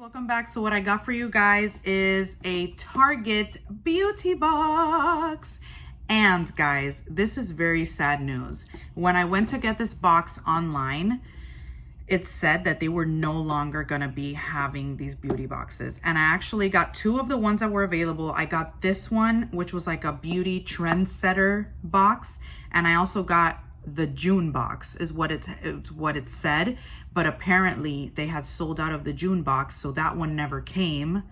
welcome back. So what I got for you guys is a Target beauty box. And guys, this is very sad news. When I went to get this box online, it said that they were no longer gonna be having these beauty boxes. And I actually got two of the ones that were available. I got this one, which was like a beauty trendsetter box. And I also got the June box is what it said, but apparently they had sold out of the June box, so that one never came.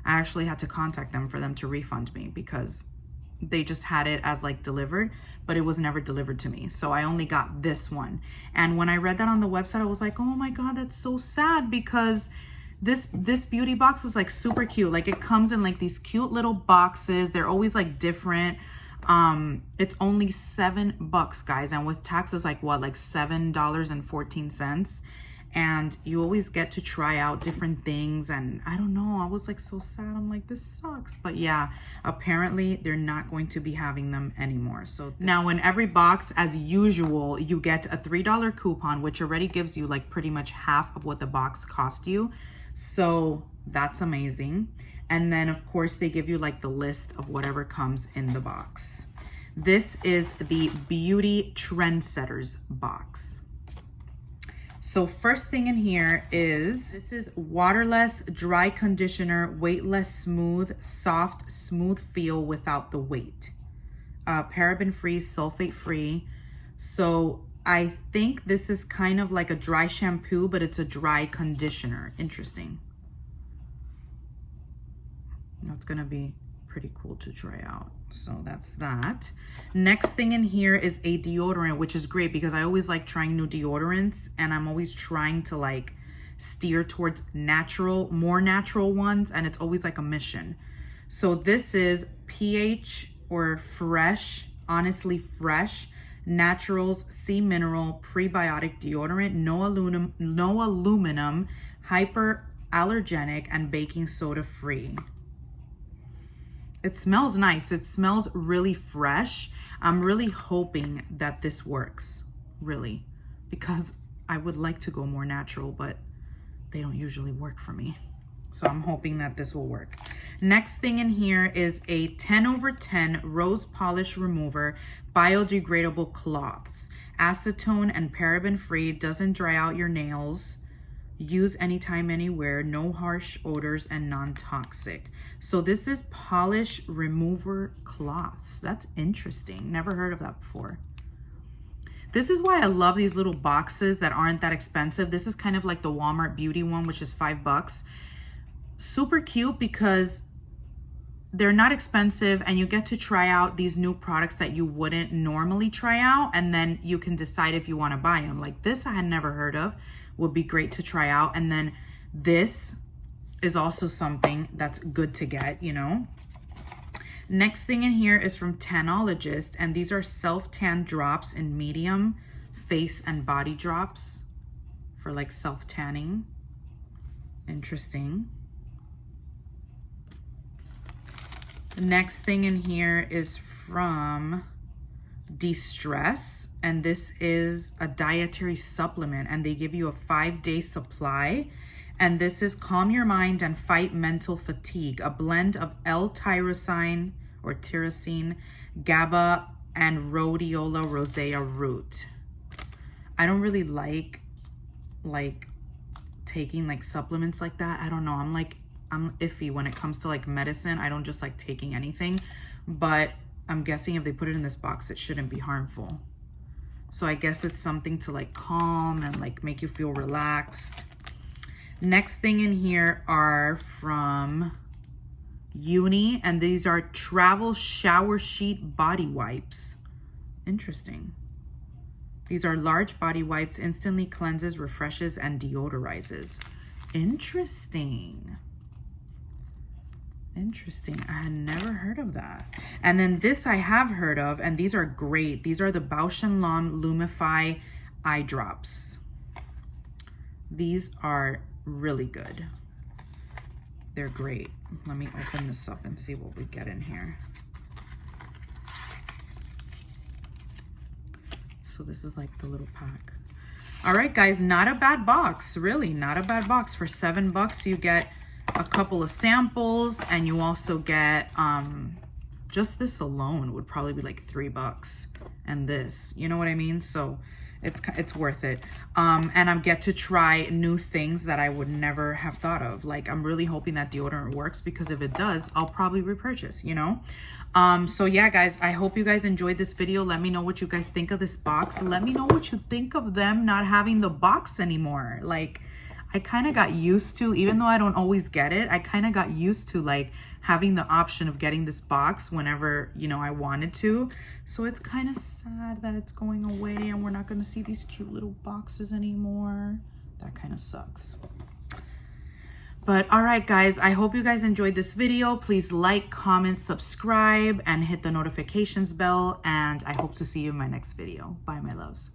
I actually had to contact them for them to refund me because they just had it as like delivered, but it was never delivered to me. So I only got this one. And when I read that on the website, I was like, oh my God, that's so sad, because this beauty box is like super cute. Like it comes in like these cute little boxes. They're always like different. It's only $7, guys, and with taxes, like what, like $7.14, and you always get to try out different things. And I don't know, I was like so sad. I'm like, this sucks. But yeah, apparently they're not going to be having them anymore. So now in every box, as usual, you get a $3 coupon, which already gives you like pretty much half of what the box cost you. So that's amazing. And then of course they give you like the list of whatever comes in the box. This is the Beauty Trendsetters box. So first thing in here is, this is waterless dry conditioner, weightless, smooth, soft, smooth feel without the weight. Paraben free, sulfate free. So I think this is kind of like a dry shampoo, but it's a dry conditioner. Interesting. That's gonna be pretty cool to try out. So that's that. Next thing in here is a deodorant, which is great because I always like trying new deodorants, and I'm always trying to like steer towards natural, more natural ones, and it's always like a mission. So this is pH or fresh, honestly fresh, naturals, sea mineral, prebiotic deodorant, no aluminum, hyperallergenic, and baking soda free. It smells nice. It smells really fresh. I'm really hoping that this works, really, because I would like to go more natural, but they don't usually work for me. So I'm hoping that this will work. Next thing in here is a 10/10 rose polish remover, biodegradable cloths, acetone and paraben free, doesn't dry out your nails. Use anytime, anywhere, no harsh odors, and non-toxic. So this is polish remover cloths. That's interesting. Never heard of that before. This is why I love these little boxes that aren't that expensive. This is kind of like the Walmart beauty one, which is $5. Super cute because they're not expensive, and you get to try out these new products that you wouldn't normally try out, and then you can decide if you want to buy them. Like this I had never heard of. Would be great to try out. And then this is also something that's good to get, you know. Next thing in here is from Tanologist, and these are self-tan drops in medium, face and body drops for like self-tanning. Interesting. The next thing in here is from De-Stress, and this is a dietary supplement, and they give you a 5-day supply. And this is calm your mind and fight mental fatigue, a blend of L-tyrosine or tyrosine, GABA, and rhodiola rosea root. I don't really like taking like supplements like that. I don't know, I'm iffy when it comes to like medicine. I don't just like taking anything, but I'm guessing if they put it in this box, it shouldn't be harmful. So I guess it's something to like calm and like make you feel relaxed. Next thing in here are from Uni, and these are travel shower sheet body wipes. Interesting. These are large body wipes, instantly cleanses, refreshes, and deodorizes. Interesting. Interesting. I had never heard of that. And then this I have heard of, and these are great. These are the Bausch & Lomb Lumify eye drops. These are really good. They're great. Let me open this up and see what we get in here. So this is like the little pack. All right, guys, not a bad box. Really, not a bad box. For $7, you get a couple of samples, and you also get just this alone would probably be like $3, and this, you know what I mean? So it's worth it. And I get to try new things that I would never have thought of. Like, I'm really hoping that deodorant works, because if it does, I'll probably repurchase, you know? So yeah, guys, I hope you guys enjoyed this video. Let me know what you guys think of this box. Let me know what you think of them not having the box anymore. Like, I kind of got used to, even though I don't always get it, I kind of got used to like having the option of getting this box whenever, you know, I wanted to. So it's kind of sad that it's going away and we're not going to see these cute little boxes anymore. That kind of sucks. But all right, guys, I hope you guys enjoyed this video. Please like, comment, subscribe, and hit the notifications bell. And I hope to see you in my next video. Bye, my loves.